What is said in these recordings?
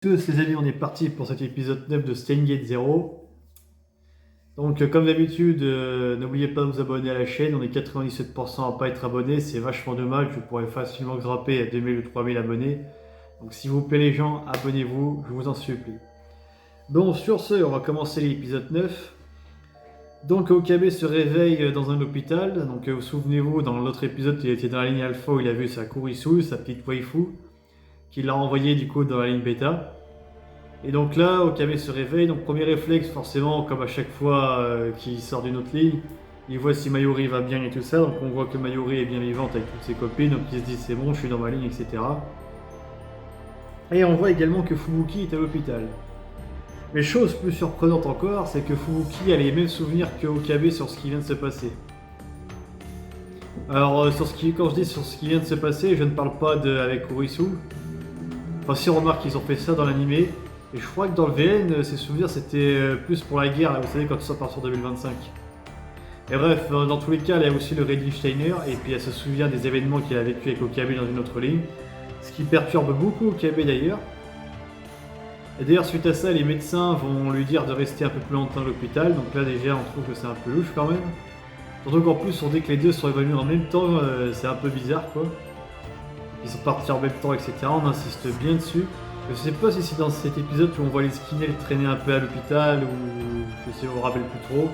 Tous les amis, on est parti pour cet épisode 9 de Steins Gate Zero. Donc comme d'habitude, n'oubliez pas de vous abonner à la chaîne, on est 97% à pas être abonné, c'est vachement dommage, je pourrais facilement grimper à 2000 ou 3000 abonnés. Donc s'il vous plaît les gens, abonnez-vous, je vous en supplie. Bon, sur ce, on va commencer l'épisode 9. Donc Okabe se réveille dans un hôpital, donc vous souvenez-vous, dans l'autre épisode, il était dans la ligne alpha où il a vu sa Kurisu, sa petite waifu, qui l'a envoyé du coup dans la ligne bêta. Et donc là, Okabe se réveille, donc premier réflexe, forcément, comme à chaque fois qu'il sort d'une autre ligne, il voit si Mayuri va bien et tout ça, donc on voit que Mayuri est bien vivante avec toutes ses copines, donc il se dit c'est bon, je suis dans ma ligne, etc. Et on voit également que Fubuki est à l'hôpital. Mais chose plus surprenante encore, c'est que Fubuki a les mêmes souvenirs que Okabe sur ce qui vient de se passer. Alors, quand je dis sur ce qui vient de se passer, je ne parle pas avec Kurisu. Enfin, si on remarque qu'ils ont fait ça dans l'animé, et je crois que dans le VN, ses souvenirs c'était plus pour la guerre, là, vous savez, quand ça part sur 2025. Et bref, dans tous les cas, il y a aussi le Redding Steiner, et puis elle se souvient des événements qu'il a vécu avec Okabe dans une autre ligne, ce qui perturbe beaucoup Okabe d'ailleurs. Et d'ailleurs, suite à ça, les médecins vont lui dire de rester un peu plus longtemps à l'hôpital, donc là déjà on trouve que c'est un peu louche quand même. Surtout qu'en plus, on dit que les deux sont évanouis en même temps, c'est un peu bizarre quoi. Ils sont partis en même temps, etc. On insiste bien dessus. Je sais pas si c'est dans cet épisode où on voit les skinheads traîner un peu à l'hôpital ou je sais, on me rappelle plus trop.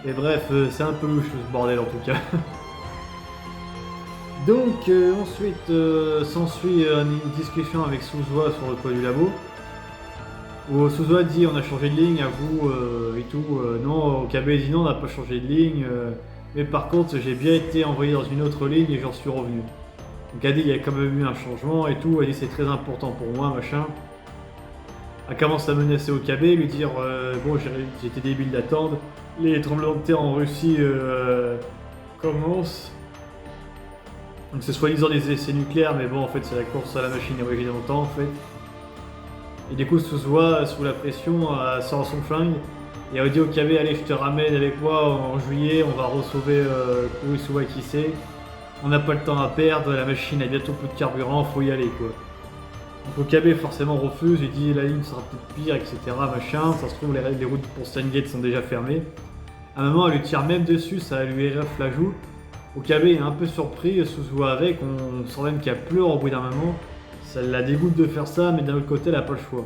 Et bref, c'est un peu louche ce bordel en tout cas. Donc ensuite s'ensuit une discussion avec Suzuha sur le toit du labo. Où Suzuha dit on a changé de ligne à vous et tout. Non, Okabe dit non, on n'a pas changé de ligne. Mais par contre, j'ai bien été envoyé dans une autre ligne et j'en suis revenu. Donc elle dit il y a quand même eu un changement et tout, elle dit c'est très important pour moi, machin. Elle commence à menacer Okabe, lui dire bon j'étais débile d'attendre, les tremblements de terre en Russie commencent. Donc c'est soi-disant des essais nucléaires, mais bon en fait c'est la course à la machine à voyager dans le temps en fait. Et du coup Suzuha, sous la pression, sort son flingue et elle dit Okabe allez je te ramène avec moi en juillet, on va re-sauver Kurisuwa qui sait. On n'a pas le temps à perdre, la machine a bientôt plus de carburant, faut y aller quoi. Donc Okabe forcément refuse, il dit la ligne sera peut-être pire, etc. Machin, ça se trouve les routes pour Steins Gate sont déjà fermées. À un moment elle lui tire même dessus, ça lui érafle la joue. Okabe est un peu surpris, Suzuha avec, on sent même qu'elle pleure au bout d'un moment. Ça la dégoûte de faire ça, mais d'un autre côté elle a pas le choix.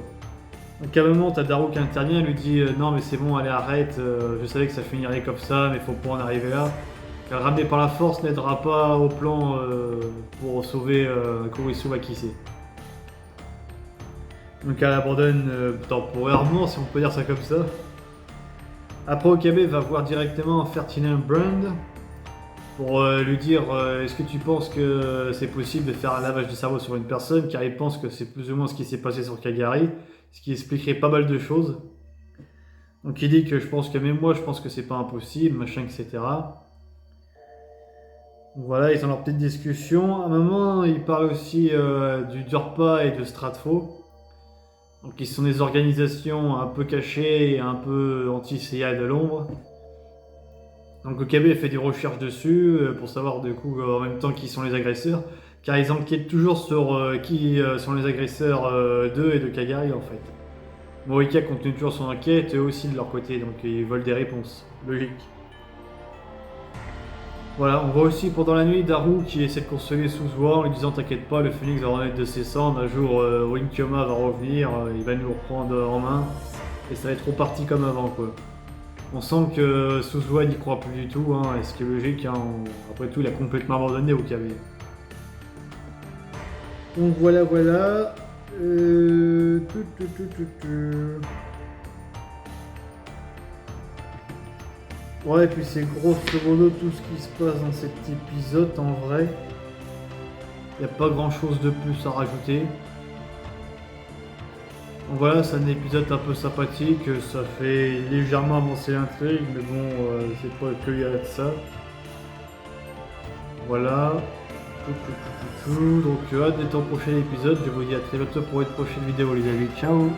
Donc à un moment t'as Daru qui intervient, elle lui dit non mais c'est bon, allez arrête, je savais que ça finirait comme ça, mais faut pas en arriver là. Ramené par la force n'aidera pas au plan pour sauver Kurisuwa qui sait. Donc elle abandonne temporairement, si on peut dire ça comme ça. Après Okabe va voir directement Ferdinand Brand pour lui dire est-ce que tu penses que c'est possible de faire un lavage de cerveau sur une personne, car il pense que c'est plus ou moins ce qui s'est passé sur Kagari, ce qui expliquerait pas mal de choses. Donc il dit que je pense que même moi je pense que c'est pas impossible, machin, etc. Voilà, ils ont leur petite discussion. À un moment, ils parlent aussi du Durpa et de Stratfo. Donc, ils sont des organisations un peu cachées et un peu anti-CIA de l'ombre. Donc, Okabe fait des recherches dessus pour savoir du coup en même temps qui sont les agresseurs. Car ils enquêtent toujours sur qui sont les agresseurs d'eux et de Kagari en fait. Morika continue toujours son enquête, eux aussi de leur côté, donc ils veulent des réponses. Logique. Voilà, on voit aussi pendant la nuit Daru qui essaie de consoler Suzuha en lui disant t'inquiète pas, le phénix va renaître de ses cendres, un jour Winkyoma va revenir, il va nous reprendre en main, et ça va être reparti comme avant quoi. On sent que Suzuha n'y croit plus du tout, hein, et ce qui est logique, hein, après tout il a complètement abandonné Okabe. Donc voilà. Ouais, et puis c'est grosso modo tout ce qui se passe dans cet épisode en vrai. Il n'y a pas grand chose de plus à rajouter. Donc voilà, c'est un épisode un peu sympathique, ça fait légèrement avancer l'intrigue, mais bon, c'est pas que il y a de ça. Voilà. Donc hâte d'être au prochain épisode, je vous dis à très bientôt pour une prochaine vidéo les amis, ciao.